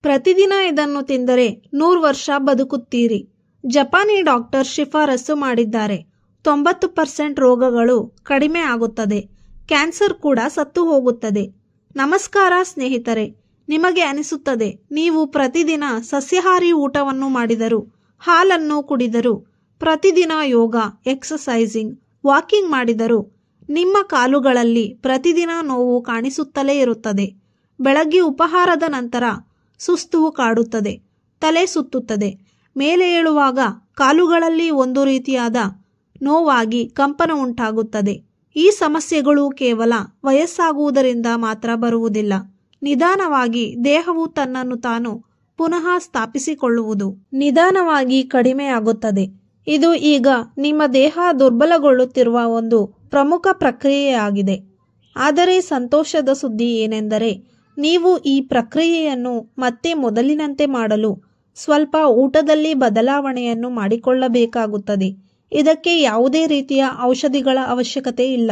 ಪ್ರತಿದಿನ ಇದನ್ನು ತಿಂದರೆ 100 ವರ್ಷ ಬದುಕುತ್ತೀರಿ. ಜಪಾನಿ ಡಾಕ್ಟರ್ ಶಿಫಾರಸು ಮಾಡಿದ್ದಾರೆ. 90% ರೋಗಗಳು ಕಡಿಮೆ ಆಗುತ್ತದೆ. ಕ್ಯಾನ್ಸರ್ ಕೂಡ ಸತ್ತು ಹೋಗುತ್ತದೆ. ನಮಸ್ಕಾರ ಸ್ನೇಹಿತರೆ, ನಿಮಗೆ ಅನಿಸುತ್ತದೆ ನೀವು ಪ್ರತಿದಿನ ಸಸ್ಯಾಹಾರಿ ಊಟವನ್ನು ಮಾಡಿದರೂ, ಹಾಲನ್ನು ಕುಡಿದರೂ, ಪ್ರತಿದಿನ ಯೋಗ, ಎಕ್ಸಸೈಸಿಂಗ್, ವಾಕಿಂಗ್ ಮಾಡಿದರೂ ನಿಮ್ಮ ಕಾಲುಗಳಲ್ಲಿ ಪ್ರತಿದಿನ ನೋವು ಕಾಣಿಸುತ್ತಲೇ ಇರುತ್ತದೆ. ಬೆಳಗ್ಗೆ ಉಪಹಾರದ ನಂತರ ಸುಸ್ತು ಕಾಡುತ್ತದೆ, ತಲೆ ಸುತ್ತುತ್ತದೆ. ಮೇಲೆ ಏಳುವಾಗ ಕಾಲುಗಳಲ್ಲಿ ಒಂದು ರೀತಿಯಾದ ನೋವಾಗಿ ಕಂಪನ ಉಂಟಾಗುತ್ತದೆ. ಈ ಸಮಸ್ಯೆಗಳು ಕೇವಲ ವಯಸ್ಸಾಗುವುದರಿಂದ ಮಾತ್ರ ಬರುವುದಿಲ್ಲ. ನಿಧಾನವಾಗಿ ದೇಹವು ತನ್ನನ್ನು ತಾನು ಪುನಃ ಸ್ಥಾಪಿಸಿಕೊಳ್ಳುವುದು ನಿಧಾನವಾಗಿ ಕಡಿಮೆಯಾಗುತ್ತದೆ. ಇದು ಈಗ ನಿಮ್ಮ ದೇಹ ದುರ್ಬಲಗೊಳ್ಳುತ್ತಿರುವ ಒಂದು ಪ್ರಮುಖ ಪ್ರಕ್ರಿಯೆಯಾಗಿದೆ. ಆದರೆ ಸಂತೋಷದ ಸುದ್ದಿ ಏನೆಂದರೆ, ನೀವು ಈ ಪ್ರಕ್ರಿಯೆಯನ್ನು ಮತ್ತೆ ಮೊದಲಿನಂತೆ ಮಾಡಲು ಸ್ವಲ್ಪ ಊಟದಲ್ಲಿ ಬದಲಾವಣೆಯನ್ನು ಮಾಡಿಕೊಳ್ಳಬೇಕಾಗುತ್ತದೆ. ಇದಕ್ಕೆ ಯಾವುದೇ ರೀತಿಯ ಔಷಧಿಗಳ ಅವಶ್ಯಕತೆ ಇಲ್ಲ.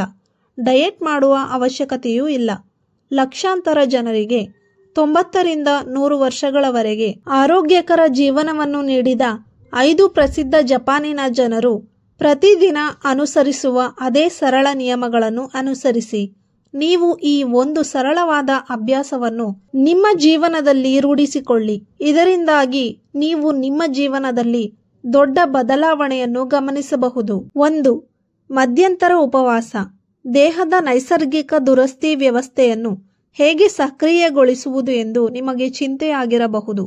ಡಯೆಟ್ ಮಾಡುವ ಅವಶ್ಯಕತೆಯೂ ಇಲ್ಲ. ಲಕ್ಷಾಂತರ ಜನರಿಗೆ 90 ರಿಂದ 100 ವರ್ಷಗಳವರೆಗೆ ಆರೋಗ್ಯಕರ ಜೀವನವನ್ನು ನೀಡಿದ 5 ಪ್ರಸಿದ್ಧ ಜಪಾನಿನ ಜನರು ಪ್ರತಿದಿನ ಅನುಸರಿಸುವ ಅದೇ ಸರಳ ನಿಯಮಗಳನ್ನು ಅನುಸರಿಸಿ. ನೀವು ಈ ಒಂದು ಸರಳವಾದ ಅಭ್ಯಾಸವನ್ನು ನಿಮ್ಮ ಜೀವನದಲ್ಲಿ ರೂಢಿಸಿಕೊಳ್ಳಿ. ಇದರಿಂದಾಗಿ ನೀವು ನಿಮ್ಮ ಜೀವನದಲ್ಲಿ ದೊಡ್ಡ ಬದಲಾವಣೆಯನ್ನು ಗಮನಿಸಬಹುದು. 1. ಮಧ್ಯಂತರ ಉಪವಾಸ. ದೇಹದ ನೈಸರ್ಗಿಕ ದುರಸ್ತಿ ವ್ಯವಸ್ಥೆಯನ್ನು ಹೇಗೆ ಸಕ್ರಿಯಗೊಳಿಸುವುದು ಎಂದು ನಿಮಗೆ ಚಿಂತೆಯಾಗಿರಬಹುದು.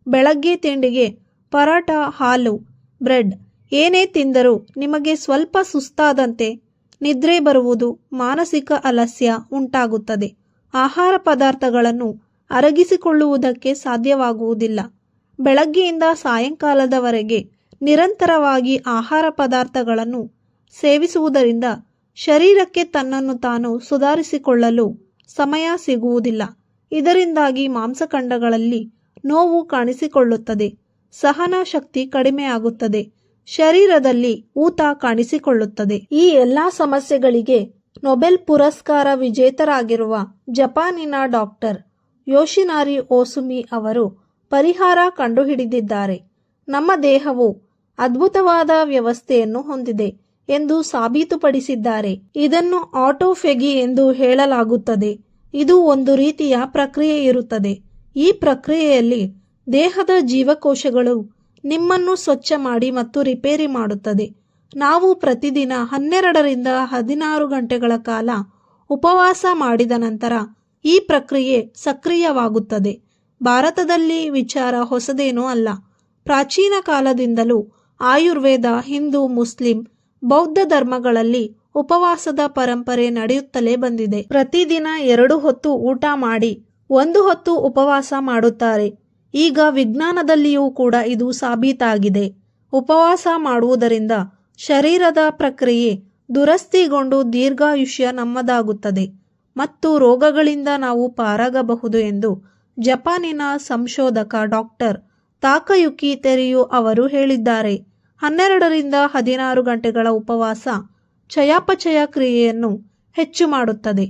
ಬೆಳಗ್ಗೆ ತಿಂಡಿಗೆ ಪರಾಟ, ಹಾಲು, ಬ್ರೆಡ್ ಏನೇ ತಿಂದರೂ ನಿಮಗೆ ಸ್ವಲ್ಪ ಸುಸ್ತಾದಂತೆ, ನಿದ್ರೆ ಬರುವುದು, ಮಾನಸಿಕ ಆಲಸ್ಯ ಉಂಟಾಗುತ್ತದೆ. ಆಹಾರ ಪದಾರ್ಥಗಳನ್ನು ಅರಗಿಸಿಕೊಳ್ಳುವುದಕ್ಕೆ ಸಾಧ್ಯವಾಗುವುದಿಲ್ಲ. ಬೆಳಗ್ಗೆಯಿಂದ ಸಾಯಂಕಾಲದವರೆಗೆ ನಿರಂತರವಾಗಿ ಆಹಾರ ಪದಾರ್ಥಗಳನ್ನು ಸೇವಿಸುವುದರಿಂದ ಶರೀರಕ್ಕೆ ತನ್ನನ್ನು ತಾನು ಸುಧಾರಿಸಿಕೊಳ್ಳಲು ಸಮಯ ಸಿಗುವುದಿಲ್ಲ. ಇದರಿಂದಾಗಿ ಮಾಂಸಖಂಡಗಳಲ್ಲಿ ನೋವು ಕಾಣಿಸಿಕೊಳ್ಳುತ್ತದೆ, ಸಹನ ಶಕ್ತಿ ಕಡಿಮೆಯಾಗುತ್ತದೆ, ಶರೀರದಲ್ಲಿ ಊತ ಕಾಣಿಸಿಕೊಳ್ಳುತ್ತದೆ. ಈ ಎಲ್ಲ ಸಮಸ್ಯೆಗಳಿಗೆ ನೊಬೆಲ್ ಪುರಸ್ಕಾರ ವಿಜೇತರಾಗಿರುವ ಜಪಾನಿನ ಡಾಕ್ಟರ್ ಯೋಶಿನಾರಿ ಓಸುಮಿ ಅವರು ಪರಿಹಾರ ಕಂಡುಹಿಡಿದಿದ್ದಾರೆ. ನಮ್ಮ ದೇಹವು ಅದ್ಭುತವಾದ ವ್ಯವಸ್ಥೆಯನ್ನು ಹೊಂದಿದೆ ಎಂದು ಸಾಬೀತುಪಡಿಸಿದ್ದಾರೆ. ಇದನ್ನು ಆಟೋಫೆಗಿ ಎಂದು ಹೇಳಲಾಗುತ್ತದೆ. ಇದು ಒಂದು ರೀತಿಯ ಪ್ರಕ್ರಿಯೆ ಇರುತ್ತದೆ. ಈ ಪ್ರಕ್ರಿಯೆಯಲ್ಲಿ ದೇಹದ ಜೀವಕೋಶಗಳು ನಿಮ್ಮನ್ನು ಸ್ವಚ್ಛ ಮಾಡಿ ಮತ್ತು ರಿಪೇರಿ ಮಾಡುತ್ತದೆ. ನಾವು ಪ್ರತಿದಿನ 12 ರಿಂದ 16 ಗಂಟೆಗಳ ಕಾಲ ಉಪವಾಸ ಮಾಡಿದ ನಂತರ ಈ ಪ್ರಕ್ರಿಯೆ ಸಕ್ರಿಯವಾಗುತ್ತದೆ. ಭಾರತದಲ್ಲಿ ವಿಚಾರ ಹೊಸದೇನೂ ಅಲ್ಲ. ಪ್ರಾಚೀನ ಕಾಲದಿಂದಲೂ ಆಯುರ್ವೇದ, ಹಿಂದೂ, ಮುಸ್ಲಿಂ, ಬೌದ್ಧ ಧರ್ಮಗಳಲ್ಲಿ ಉಪವಾಸದ ಪರಂಪರೆ ನಡೆಯುತ್ತಲೇ ಬಂದಿದೆ. ಪ್ರತಿದಿನ 2 ಹೊತ್ತು ಊಟ ಮಾಡಿ 1 ಹೊತ್ತು ಉಪವಾಸ ಮಾಡುತ್ತಾರೆ. ಈಗ ವಿಜ್ಞಾನದಲ್ಲಿಯೂ ಕೂಡ ಇದು ಸಾಬೀತಾಗಿದೆ. ಉಪವಾಸ ಮಾಡುವುದರಿಂದ ಶರೀರದ ಪ್ರಕ್ರಿಯೆ ದುರಸ್ತಿಗೊಂಡು ದೀರ್ಘಾಯುಷ್ಯ ನಮ್ಮದಾಗುತ್ತದೆ ಮತ್ತು ರೋಗಗಳಿಂದ ನಾವು ಪಾರಾಗಬಹುದು ಎಂದು ಜಪಾನಿನ ಸಂಶೋಧಕ ಡಾಕ್ಟರ್ ತಾಕಯುಕಿ ತೆರಿಯು ಅವರು ಹೇಳಿದ್ದಾರೆ. 12 ರಿಂದ 16 ಗಂಟೆಗಳ ಉಪವಾಸ ಚಯಾಪಚಯ ಕ್ರಿಯೆಯನ್ನು ಹೆಚ್ಚು ಮಾಡುತ್ತದೆ.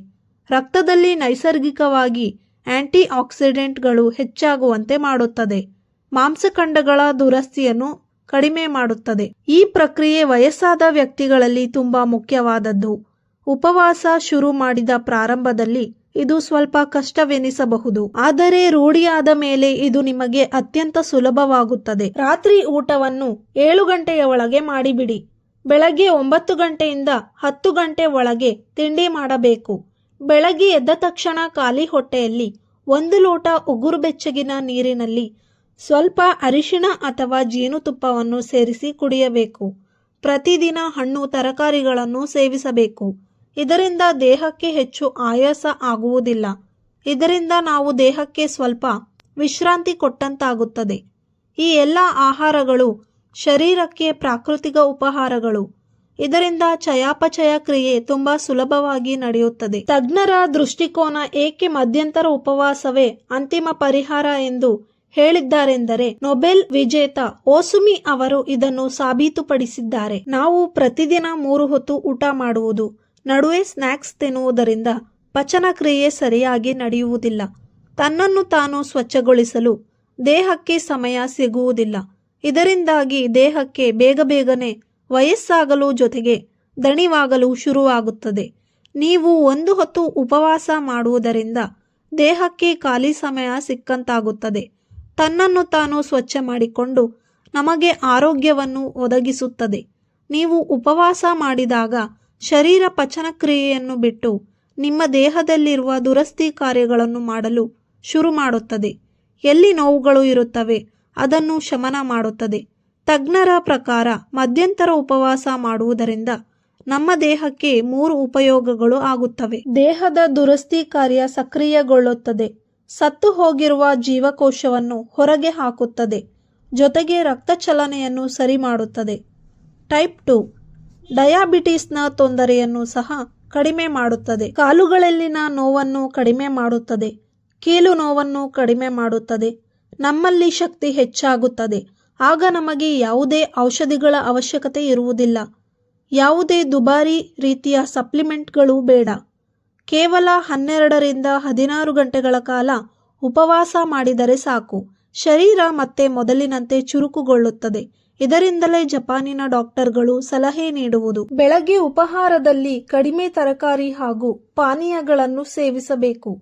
ರಕ್ತದಲ್ಲಿ ನೈಸರ್ಗಿಕವಾಗಿ ಆಂಟಿ ಆಕ್ಸಿಡೆಂಟ್ಗಳು ಹೆಚ್ಚಾಗುವಂತೆ ಮಾಡುತ್ತದೆ. ಮಾಂಸಖಂಡಗಳ ದುರಸ್ತಿಯನ್ನು ಕಡಿಮೆ ಮಾಡುತ್ತದೆ. ಈ ಪ್ರಕ್ರಿಯೆ ವಯಸ್ಸಾದ ವ್ಯಕ್ತಿಗಳಲ್ಲಿ ತುಂಬಾ ಮುಖ್ಯವಾದದ್ದು. ಉಪವಾಸ ಶುರು ಮಾಡಿದ ಪ್ರಾರಂಭದಲ್ಲಿ ಇದು ಸ್ವಲ್ಪ ಕಷ್ಟವೆನಿಸಬಹುದು, ಆದರೆ ರೂಢಿಯಾದ ಮೇಲೆ ಇದು ನಿಮಗೆ ಅತ್ಯಂತ ಸುಲಭವಾಗುತ್ತದೆ. ರಾತ್ರಿ ಊಟವನ್ನು 7 ಗಂಟೆಯ ಒಳಗೆ ಮಾಡಿಬಿಡಿ. ಬೆಳಗ್ಗೆ 9 ಗಂಟೆಯಿಂದ 10 ಗಂಟೆ ಒಳಗೆ ತಿಂಡಿ ಮಾಡಬೇಕು. ಬೆಳಗ್ಗೆ ಎದ್ದ ತಕ್ಷಣ ಖಾಲಿ ಹೊಟ್ಟೆಯಲ್ಲಿ 1 ಲೋಟ ಉಗುರು ಬೆಚ್ಚಗಿನ ನೀರಿನಲ್ಲಿ ಸ್ವಲ್ಪ ಅರಿಶಿಣ ಅಥವಾ ಜೇನುತುಪ್ಪವನ್ನು ಸೇರಿಸಿ ಕುಡಿಯಬೇಕು. ಪ್ರತಿದಿನ ಹಣ್ಣು ತರಕಾರಿಗಳನ್ನು ಸೇವಿಸಬೇಕು. ಇದರಿಂದ ದೇಹಕ್ಕೆ ಹೆಚ್ಚು ಆಯಾಸ ಆಗುವುದಿಲ್ಲ. ಇದರಿಂದ ನಾವು ದೇಹಕ್ಕೆ ಸ್ವಲ್ಪ ವಿಶ್ರಾಂತಿ ಕೊಟ್ಟಂತಾಗುತ್ತದೆ. ಈ ಎಲ್ಲ ಆಹಾರಗಳು ಶರೀರಕ್ಕೆ ಪ್ರಾಕೃತಿಕ ಉಪಹಾರಗಳು. ಇದರಿಂದ ಚಯಾಪಚಯ ಕ್ರಿಯೆ ತುಂಬಾ ಸುಲಭವಾಗಿ ನಡೆಯುತ್ತದೆ. ತಜ್ಞರ ದೃಷ್ಟಿಕೋನ ಏಕೆ ಮಧ್ಯಂತರ ಉಪವಾಸವೇ ಅಂತಿಮ ಪರಿಹಾರ ಎಂದು ಹೇಳಿದ್ದಾರೆಂದರೆ, ನೊಬೆಲ್ ವಿಜೇತ ಓಸುಮಿ ಅವರು ಇದನ್ನು ಸಾಬೀತುಪಡಿಸಿದ್ದಾರೆ. ನಾವು ಪ್ರತಿದಿನ 3 ಹೊತ್ತು ಊಟ ಮಾಡುವುದು, ನಡುವೆ ಸ್ನ್ಯಾಕ್ಸ್ ತಿನ್ನುವುದರಿಂದ ಪಚನ ಕ್ರಿಯೆ ಸರಿಯಾಗಿ ನಡೆಯುವುದಿಲ್ಲ. ತನ್ನನ್ನು ತಾನು ಸ್ವಚ್ಛಗೊಳಿಸಲು ದೇಹಕ್ಕೆ ಸಮಯ ಸಿಗುವುದಿಲ್ಲ. ಇದರಿಂದಾಗಿ ದೇಹಕ್ಕೆ ಬೇಗನೆ ವಯಸ್ಸಾಗಲು ಜೊತೆಗೆ ದಣಿವಾಗಲು ಶುರುವಾಗುತ್ತದೆ. ನೀವು ಒಂದು ಹೊತ್ತು ಉಪವಾಸ ಮಾಡುವುದರಿಂದ ದೇಹಕ್ಕೆ ಖಾಲಿ ಸಮಯ ಸಿಕ್ಕಂತಾಗುತ್ತದೆ. ತನ್ನನ್ನು ತಾನು ಸ್ವಚ್ಛ ಮಾಡಿಕೊಂಡು ನಮಗೆ ಆರೋಗ್ಯವನ್ನು ಒದಗಿಸುತ್ತದೆ. ನೀವು ಉಪವಾಸ ಮಾಡಿದಾಗ ಶರೀರ ಪಚನ ಕ್ರಿಯೆಯನ್ನು ಬಿಟ್ಟು ನಿಮ್ಮ ದೇಹದಲ್ಲಿರುವ ದುರಸ್ತಿ ಕಾರ್ಯಗಳನ್ನು ಮಾಡಲು ಶುರು ಮಾಡುತ್ತದೆ. ಎಲ್ಲಿ ನೋವುಗಳು ಇರುತ್ತವೆ ಅದನ್ನು ಶಮನ ಮಾಡುತ್ತದೆ. ತಜ್ಞರ ಪ್ರಕಾರ ಮಧ್ಯಂತರ ಉಪವಾಸ ಮಾಡುವುದರಿಂದ ನಮ್ಮ ದೇಹಕ್ಕೆ 3 ಉಪಯೋಗಗಳು ಆಗುತ್ತವೆ. ದೇಹದ ದುರಸ್ತಿ ಕಾರ್ಯ ಸಕ್ರಿಯಗೊಳ್ಳುತ್ತದೆ. ಸತ್ತು ಹೋಗಿರುವ ಜೀವಕೋಶವನ್ನು ಹೊರಗೆ ಹಾಕುತ್ತದೆ. ಜೊತೆಗೆ ರಕ್ತ ಚಲನೆಯನ್ನು ಸರಿ ಮಾಡುತ್ತದೆ. ಟೈಪ್ 2 ಡಯಾಬಿಟಿಸ್ನ ತೊಂದರೆಯನ್ನು ಸಹ ಕಡಿಮೆ ಮಾಡುತ್ತದೆ. ಕಾಲುಗಳಲ್ಲಿನ ನೋವನ್ನು ಕಡಿಮೆ ಮಾಡುತ್ತದೆ. ಕೀಲು ನೋವನ್ನು ಕಡಿಮೆ ಮಾಡುತ್ತದೆ. ನಮ್ಮಲ್ಲಿ ಶಕ್ತಿ ಹೆಚ್ಚಾಗುತ್ತದೆ. ಆಗ ನಮಗೆ ಯಾವುದೇ ಔಷಧಿಗಳ ಅವಶ್ಯಕತೆ ಇರುವುದಿಲ್ಲ. ಯಾವುದೇ ದುಬಾರಿ ರೀತಿಯ ಸಪ್ಲಿಮೆಂಟ್ಗಳು ಬೇಡ. ಕೇವಲ 12ರಿಂದ 16 ಗಂಟೆಗಳ ಕಾಲ ಉಪವಾಸ ಮಾಡಿದರೆ ಸಾಕು. ಶರೀರ ಮತ್ತೆ ಮೊದಲಿನಂತೆ ಚುರುಕುಗೊಳ್ಳುತ್ತದೆ. ಇದರಿಂದಲೇ ಜಪಾನಿನ ಡಾಕ್ಟರ್ಗಳು ಸಲಹೆ ನೀಡುವುದು ಬೆಳಗ್ಗೆ ಉಪಹಾರದಲ್ಲಿ ಕಡಿಮೆ ತರಕಾರಿ ಹಾಗೂ ಪಾನೀಯಗಳನ್ನು ಸೇವಿಸಬೇಕು.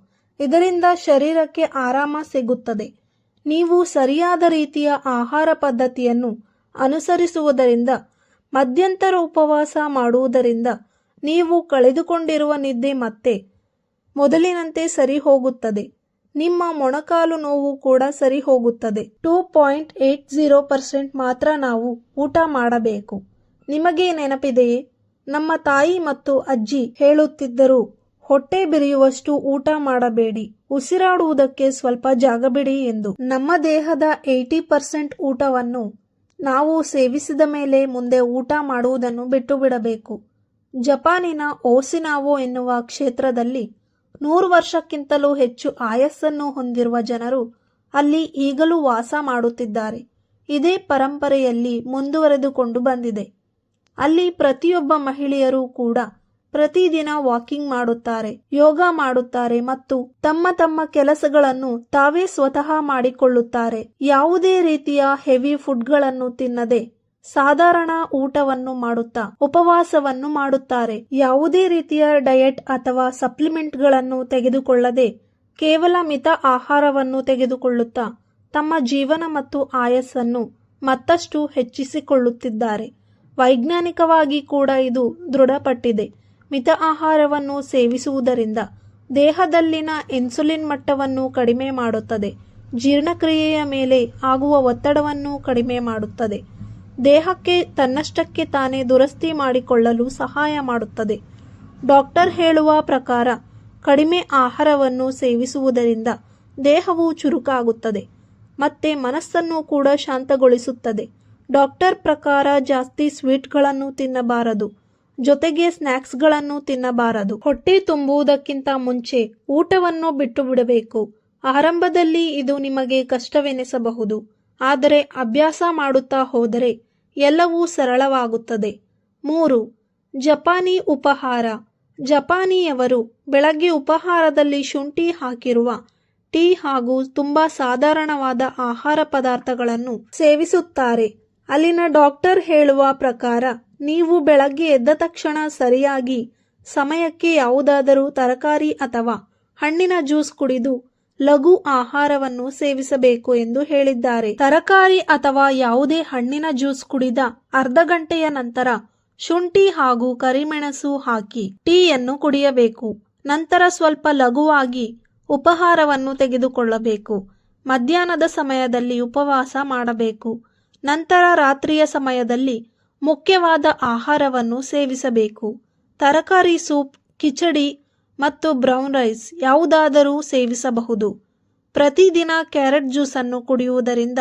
ಇದರಿಂದ ಶರೀರಕ್ಕೆ ಆರಾಮ ಸಿಗುತ್ತದೆ. ನೀವು ಸರಿಯಾದ ರೀತಿಯ ಆಹಾರ ಪದ್ಧತಿಯನ್ನು ಅನುಸರಿಸುವುದರಿಂದ ಮಧ್ಯಂತರ ಉಪವಾಸ ಮಾಡುವುದರಿಂದ ನೀವು ಕಳೆದುಕೊಂಡಿರುವ ನಿದ್ದೆ ಮತ್ತೆ ಮೊದಲಿನಂತೆ ಸರಿ ಹೋಗುತ್ತದೆ. ನಿಮ್ಮ ಮೊಣಕಾಲು ನೋವು ಕೂಡ ಸರಿ ಹೋಗುತ್ತದೆ. 2.80% ಮಾತ್ರ ನಾವು ಊಟ ಮಾಡಬೇಕು. ನಿಮಗೆ ನೆನಪಿದೆಯೇ, ನಮ್ಮ ತಾಯಿ ಮತ್ತು ಅಜ್ಜಿ ಹೇಳುತ್ತಿದ್ದರು, ಹೊಟ್ಟೆ ಬಿರಿಯುವಷ್ಟು ಊಟ ಮಾಡಬೇಡಿ, ಉಸಿರಾಡುವುದಕ್ಕೆ ಸ್ವಲ್ಪ ಜಾಗ ಬಿಡಿ ಎಂದು. ನಮ್ಮ ದೇಹದ 80% ಊಟವನ್ನು ನಾವು ಸೇವಿಸಿದ ಮೇಲೆ ಮುಂದೆ ಊಟ ಮಾಡುವುದನ್ನು ಬಿಟ್ಟು ಬಿಡಬೇಕು. ಜಪಾನಿನ ಓಸಿನಾವೋ ಎನ್ನುವ ಕ್ಷೇತ್ರದಲ್ಲಿ 100 ವರ್ಷಕ್ಕಿಂತಲೂ ಹೆಚ್ಚು ಆಯಸ್ಸನ್ನು ಹೊಂದಿರುವ ಜನರು ಅಲ್ಲಿ ಈಗಲೂ ವಾಸ ಮಾಡುತ್ತಿದ್ದಾರೆ. ಇದೇ ಪರಂಪರೆಯಲ್ಲಿ ಮುಂದುವರೆದುಕೊಂಡು ಬಂದಿದೆ. ಅಲ್ಲಿ ಪ್ರತಿಯೊಬ್ಬ ಮಹಿಳೆಯರು ಕೂಡ ಪ್ರತಿದಿನ ವಾಕಿಂಗ್ ಮಾಡುತ್ತಾರೆ, ಯೋಗ ಮಾಡುತ್ತಾರೆ ಮತ್ತು ತಮ್ಮ ಕೆಲಸಗಳನ್ನು ತಾವೇ ಸ್ವತಃ ಮಾಡಿಕೊಳ್ಳುತ್ತಾರೆ. ಯಾವುದೇ ರೀತಿಯ ಹೆವಿ ಫುಡ್ಗಳನ್ನು ತಿನ್ನದೆ ಸಾಧಾರಣ ಊಟವನ್ನು ಮಾಡುತ್ತಾ ಉಪವಾಸವನ್ನು ಮಾಡುತ್ತಾರೆ. ಯಾವುದೇ ರೀತಿಯ ಡಯಟ್ ಅಥವಾ ಸಪ್ಲಿಮೆಂಟ್ಗಳನ್ನು ತೆಗೆದುಕೊಳ್ಳದೆ ಕೇವಲ ಮಿತ ಆಹಾರವನ್ನು ತೆಗೆದುಕೊಳ್ಳುತ್ತಾ ತಮ್ಮ ಜೀವನ ಮತ್ತು ಆಯಸ್ಸನ್ನು ಮತ್ತಷ್ಟು ಹೆಚ್ಚಿಸಿಕೊಳ್ಳುತ್ತಿದ್ದಾರೆ. ವೈಜ್ಞಾನಿಕವಾಗಿ ಕೂಡ ಇದು ದೃಢಪಟ್ಟಿದೆ. ಮಿತ ಆಹಾರವನ್ನು ಸೇವಿಸುವುದರಿಂದ ದೇಹದಲ್ಲಿನ ಇನ್ಸುಲಿನ್ ಮಟ್ಟವನ್ನು ಕಡಿಮೆ ಮಾಡುತ್ತದೆ. ಜೀರ್ಣಕ್ರಿಯೆಯ ಮೇಲೆ ಆಗುವ ಒತ್ತಡವನ್ನು ಕಡಿಮೆ ಮಾಡುತ್ತದೆ. ದೇಹಕ್ಕೆ ತನ್ನಷ್ಟಕ್ಕೆ ತಾನೇ ದುರಸ್ತಿ ಮಾಡಿಕೊಳ್ಳಲು ಸಹಾಯ ಮಾಡುತ್ತದೆ. ಡಾಕ್ಟರ್ ಹೇಳುವ ಪ್ರಕಾರ ಕಡಿಮೆ ಆಹಾರವನ್ನು ಸೇವಿಸುವುದರಿಂದ ದೇಹವು ಚುರುಕಾಗುತ್ತದೆ ಮತ್ತೆ ಮನಸ್ಸನ್ನು ಕೂಡ ಶಾಂತಗೊಳಿಸುತ್ತದೆ. ಡಾಕ್ಟರ್ ಪ್ರಕಾರ ಜಾಸ್ತಿ ಸ್ವೀಟ್ಗಳನ್ನು ತಿನ್ನಬಾರದು. ಜೊತೆಗೆ ಸ್ನ್ಯಾಕ್ಸ್ಗಳನ್ನು ತಿನ್ನಬಾರದು. ಹೊಟ್ಟೆ ತುಂಬುವುದಕ್ಕಿಂತ ಮುಂಚೆ ಊಟವನ್ನು ಬಿಟ್ಟು ಬಿಡಬೇಕು. ಆರಂಭದಲ್ಲಿ ಇದು ನಿಮಗೆ ಕಷ್ಟವೆನಿಸಬಹುದು, ಆದರೆ ಅಭ್ಯಾಸ ಮಾಡುತ್ತಾ ಹೋದರೆ ಎಲ್ಲವೂ ಸರಳವಾಗುತ್ತದೆ. 3. ಜಪಾನಿ ಉಪಹಾರ. ಜಪಾನಿಯವರು ಬೆಳಗ್ಗೆ ಉಪಹಾರದಲ್ಲಿ ಶುಂಠಿ ಹಾಕಿರುವ ಟೀ ಹಾಗೂ ತುಂಬಾ ಸಾಧಾರಣವಾದ ಆಹಾರ ಪದಾರ್ಥಗಳನ್ನು ಸೇವಿಸುತ್ತಾರೆ. ಅಲ್ಲಿನ ಡಾಕ್ಟರ್ ಹೇಳುವ ಪ್ರಕಾರ ನೀವು ಬೆಳಗ್ಗೆ ಎದ್ದ ತಕ್ಷಣ ಸರಿಯಾಗಿ ಸಮಯಕ್ಕೆ ಯಾವುದಾದರೂ ತರಕಾರಿ ಅಥವಾ ಹಣ್ಣಿನ ಜ್ಯೂಸ್ ಕುಡಿದು ಲಘು ಆಹಾರವನ್ನು ಸೇವಿಸಬೇಕು ಎಂದು ಹೇಳಿದ್ದಾರೆ. ತರಕಾರಿ ಅಥವಾ ಯಾವುದೇ ಹಣ್ಣಿನ ಜ್ಯೂಸ್ ಕುಡಿದ ಅರ್ಧ ಗಂಟೆಯ ನಂತರ ಶುಂಠಿ ಹಾಗೂ ಕರಿಮೆಣಸು ಹಾಕಿ ಟೀಯನ್ನು ಕುಡಿಯಬೇಕು. ನಂತರ ಸ್ವಲ್ಪ ಲಘುವಾಗಿ ಉಪಹಾರವನ್ನು ತೆಗೆದುಕೊಳ್ಳಬೇಕು. ಮಧ್ಯಾಹ್ನದ ಸಮಯದಲ್ಲಿ ಉಪವಾಸ ಮಾಡಬೇಕು. ನಂತರ ರಾತ್ರಿಯ ಸಮಯದಲ್ಲಿ ಮುಖ್ಯವಾದ ಆಹಾರವನ್ನು ಸೇವಿಸಬೇಕು. ತರಕಾರಿ ಸೂಪ್, ಕಿಚಡಿ ಮತ್ತು ಬ್ರೌನ್ ರೈಸ್ ಯಾವುದಾದರೂ ಸೇವಿಸಬಹುದು. ಪ್ರತಿದಿನ ಕ್ಯಾರೆಟ್ ಜ್ಯೂಸನ್ನು ಕುಡಿಯುವುದರಿಂದ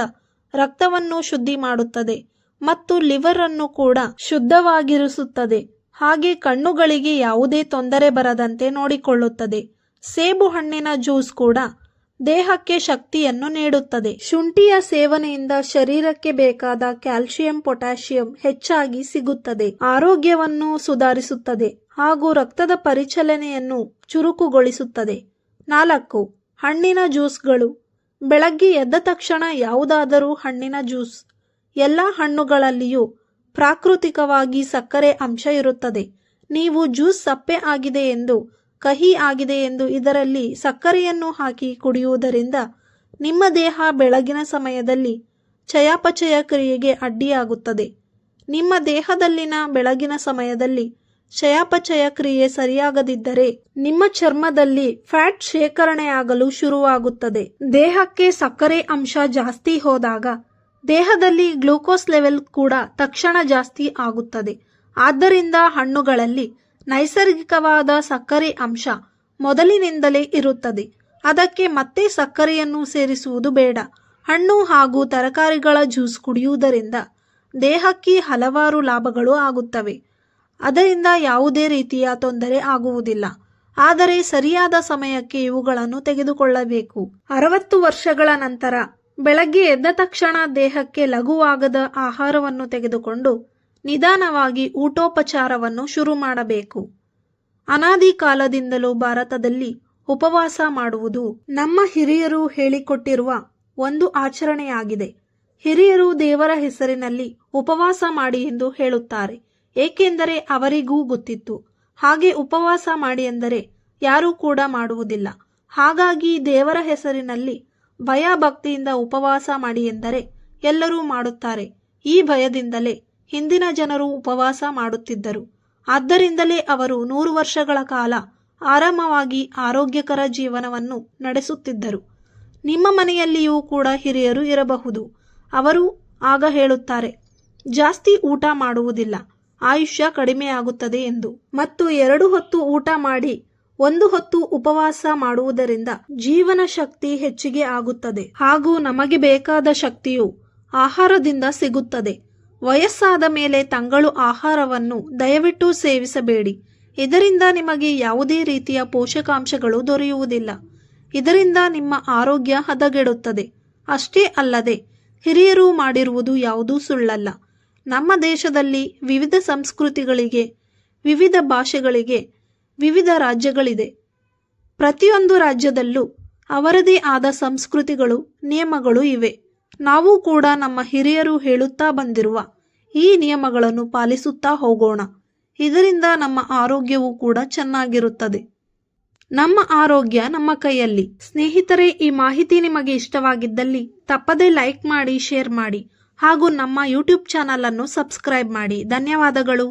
ರಕ್ತವನ್ನು ಶುದ್ಧಿ ಮಾಡುತ್ತದೆ ಮತ್ತು ಲಿವರ್ ಅನ್ನು ಕೂಡ ಶುದ್ಧವಾಗಿರಿಸುತ್ತದೆ. ಹಾಗೆ ಕಣ್ಣುಗಳಿಗೆ ಯಾವುದೇ ತೊಂದರೆ ಬರದಂತೆ ನೋಡಿಕೊಳ್ಳುತ್ತದೆ. ಸೇಬು ಹಣ್ಣಿನ ಜ್ಯೂಸ್ ಕೂಡ ದೇಹಕ್ಕೆ ಶಕ್ತಿಯನ್ನು ನೀಡುತ್ತದೆ. ಶುಂಠಿಯ ಸೇವನೆಯಿಂದ ಶರೀರಕ್ಕೆ ಬೇಕಾದ ಕ್ಯಾಲ್ಸಿಯಂ, ಪೊಟ್ಯಾಷಿಯಂ ಹೆಚ್ಚಾಗಿ ಸಿಗುತ್ತದೆ. ಆರೋಗ್ಯವನ್ನು ಸುಧಾರಿಸುತ್ತದೆ ಹಾಗೂ ರಕ್ತದ ಪರಿಚಲನೆಯನ್ನು ಚುರುಕುಗೊಳಿಸುತ್ತದೆ. 4. ಹಣ್ಣಿನ ಜ್ಯೂಸ್ಗಳು. ಬೆಳಗ್ಗೆ ಎದ್ದ ತಕ್ಷಣ ಯಾವುದಾದರೂ ಹಣ್ಣಿನ ಜ್ಯೂಸ್. ಎಲ್ಲ ಹಣ್ಣುಗಳಲ್ಲಿಯೂ ಪ್ರಾಕೃತಿಕವಾಗಿ ಸಕ್ಕರೆ ಅಂಶ ಇರುತ್ತದೆ. ನೀವು ಜ್ಯೂಸ್ ಸಪ್ಪೆ ಆಗಿದೆ ಎಂದು, ಕಹಿ ಆಗಿದೆ ಎಂದು ಇದರಲ್ಲಿ ಸಕ್ಕರೆಯನ್ನು ಹಾಕಿ ಕುಡಿಯುವುದರಿಂದ ನಿಮ್ಮ ದೇಹ ಬೆಳಗಿನ ಸಮಯದಲ್ಲಿ ಚಯಾಪಚಯ ಕ್ರಿಯೆಗೆ ಅಡ್ಡಿಯಾಗುತ್ತದೆ. ನಿಮ್ಮ ದೇಹದಲ್ಲಿನ ಬೆಳಗಿನ ಸಮಯದಲ್ಲಿ ಚಯಾಪಚಯ ಕ್ರಿಯೆ ಸರಿಯಾಗದಿದ್ದರೆ ನಿಮ್ಮ ಚರ್ಮದಲ್ಲಿ ಫ್ಯಾಟ್ ಶೇಖರಣೆಯಾಗಲು ಶುರುವಾಗುತ್ತದೆ. ದೇಹಕ್ಕೆ ಸಕ್ಕರೆ ಅಂಶ ಜಾಸ್ತಿ ಹೋದಾಗ ದೇಹದಲ್ಲಿ ಗ್ಲೂಕೋಸ್ ಲೆವೆಲ್ ಕೂಡ ತಕ್ಷಣ ಜಾಸ್ತಿ ಆಗುತ್ತದೆ. ಆದ್ದರಿಂದ ಹಣ್ಣುಗಳಲ್ಲಿ ನೈಸರ್ಗಿಕವಾದ ಸಕ್ಕರೆ ಅಂಶ ಮೊದಲಿನಿಂದಲೇ ಇರುತ್ತದೆ. ಅದಕ್ಕೆ ಮತ್ತೆ ಸಕ್ಕರೆಯನ್ನು ಸೇರಿಸುವುದು ಬೇಡ. ಹಣ್ಣು ಹಾಗೂ ತರಕಾರಿಗಳ ಜ್ಯೂಸ್ ಕುಡಿಯುವುದರಿಂದ ದೇಹಕ್ಕೆ ಹಲವಾರು ಲಾಭಗಳು ಆಗುತ್ತವೆ. ಅದರಿಂದ ಯಾವುದೇ ರೀತಿಯ ತೊಂದರೆ ಆಗುವುದಿಲ್ಲ. ಆದರೆ ಸರಿಯಾದ ಸಮಯಕ್ಕೆ ಇವುಗಳನ್ನು ತೆಗೆದುಕೊಳ್ಳಬೇಕು. 60 ವರ್ಷಗಳ ನಂತರ ಬೆಳಗ್ಗೆ ಎದ್ದ ತಕ್ಷಣ ದೇಹಕ್ಕೆ ಲಘುವಾಗದ ಆಹಾರವನ್ನು ತೆಗೆದುಕೊಂಡು ನಿಧಾನವಾಗಿ ಊಟೋಪಚಾರವನ್ನು ಶುರು ಮಾಡಬೇಕು. ಅನಾದಿ ಕಾಲದಿಂದಲೂ ಭಾರತದಲ್ಲಿ ಉಪವಾಸ ಮಾಡುವುದು ನಮ್ಮ ಹಿರಿಯರು ಹೇಳಿಕೊಟ್ಟಿರುವ ಒಂದು ಆಚರಣೆಯಾಗಿದೆ. ಹಿರಿಯರು ದೇವರ ಹೆಸರಿನಲ್ಲಿ ಉಪವಾಸ ಮಾಡಿ ಎಂದು ಹೇಳುತ್ತಾರೆ. ಏಕೆಂದರೆ ಅವರಿಗೂ ಗೊತ್ತಿತ್ತು, ಹಾಗೆ ಉಪವಾಸ ಮಾಡಿ ಎಂದರೆ ಯಾರೂ ಕೂಡ ಮಾಡುವುದಿಲ್ಲ. ಹಾಗಾಗಿ ದೇವರ ಹೆಸರಿನಲ್ಲಿ ಭಯ ಭಕ್ತಿಯಿಂದ ಉಪವಾಸ ಮಾಡಿ ಎಂದರೆ ಎಲ್ಲರೂ ಮಾಡುತ್ತಾರೆ. ಈ ಭಯದಿಂದಲೇ ಹಿಂದಿನ ಜನರು ಉಪವಾಸ ಮಾಡುತ್ತಿದ್ದರು. ಆದ್ದರಿಂದಲೇ ಅವರು 100 ವರ್ಷಗಳ ಕಾಲ ಆರಾಮವಾಗಿ ಆರೋಗ್ಯಕರ ಜೀವನವನ್ನು ನಡೆಸುತ್ತಿದ್ದರು. ನಿಮ್ಮ ಮನೆಯಲ್ಲಿಯೂ ಕೂಡ ಹಿರಿಯರು ಇರಬಹುದು. ಅವರು ಆಗ ಹೇಳುತ್ತಾರೆ, ಜಾಸ್ತಿ ಊಟ ಮಾಡುವುದಿಲ್ಲ, ಆಯುಷ್ಯ ಕಡಿಮೆಯಾಗುತ್ತದೆ ಎಂದು. ಮತ್ತು 2 ಹೊತ್ತು ಊಟ ಮಾಡಿ 1 ಹೊತ್ತು ಉಪವಾಸ ಮಾಡುವುದರಿಂದ ಜೀವನ ಶಕ್ತಿ ಹೆಚ್ಚಿಗೆ ಆಗುತ್ತದೆ. ಹಾಗೂ ನಮಗೆ ಬೇಕಾದ ಶಕ್ತಿಯು ಆಹಾರದಿಂದ ಸಿಗುತ್ತದೆ. ವಯಸ್ಸಾದ ಮೇಲೆ ತಂಗಳು ಆಹಾರವನ್ನು ದಯವಿಟ್ಟು ಸೇವಿಸಬೇಡಿ. ಇದರಿಂದ ನಿಮಗೆ ಯಾವುದೇ ರೀತಿಯ ಪೋಷಕಾಂಶಗಳು ದೊರೆಯುವುದಿಲ್ಲ. ಇದರಿಂದ ನಿಮ್ಮ ಆರೋಗ್ಯ ಹದಗೆಡುತ್ತದೆ. ಅಷ್ಟೇ ಅಲ್ಲದೆ ಹಿರಿಯರು ಮಾಡಿರುವುದು ಯಾವುದೂ ಸುಳ್ಳಲ್ಲ. ನಮ್ಮ ದೇಶದಲ್ಲಿ ವಿವಿಧ ಸಂಸ್ಕೃತಿಗಳಿಗೆ, ವಿವಿಧ ಭಾಷೆಗಳಿಗೆ, ವಿವಿಧ ರಾಜ್ಯಗಳಿದೆ. ಪ್ರತಿಯೊಂದು ರಾಜ್ಯದಲ್ಲೂ ಅವರದೇ ಆದ ಸಂಸ್ಕೃತಿಗಳು, ನಿಯಮಗಳು ಇವೆ. ನಾವು ಕೂಡ ನಮ್ಮ ಹಿರಿಯರು ಹೇಳುತ್ತಾ ಬಂದಿರುವ ಈ ನಿಯಮಗಳನ್ನು ಪಾಲಿಸುತ್ತಾ ಹೋಗೋಣ. ಇದರಿಂದ ನಮ್ಮ ಆರೋಗ್ಯವು ಕೂಡ ಚೆನ್ನಾಗಿರುತ್ತದೆ. ನಮ್ಮ ಆರೋಗ್ಯ ನಮ್ಮ ಕೈಯಲ್ಲಿ. ಸ್ನೇಹಿತರೆ, ಈ ಮಾಹಿತಿ ನಿಮಗೆ ಇಷ್ಟವಾಗಿದ್ದಲ್ಲಿ ತಪ್ಪದೇ ಲೈಕ್ ಮಾಡಿ, ಶೇರ್ ಮಾಡಿ ಹಾಗೂ ನಮ್ಮ ಯೂಟ್ಯೂಬ್ ಚಾನಲ್ ಅನ್ನು ಸಬ್ಸ್ಕ್ರೈಬ್ ಮಾಡಿ. ಧನ್ಯವಾದಗಳು.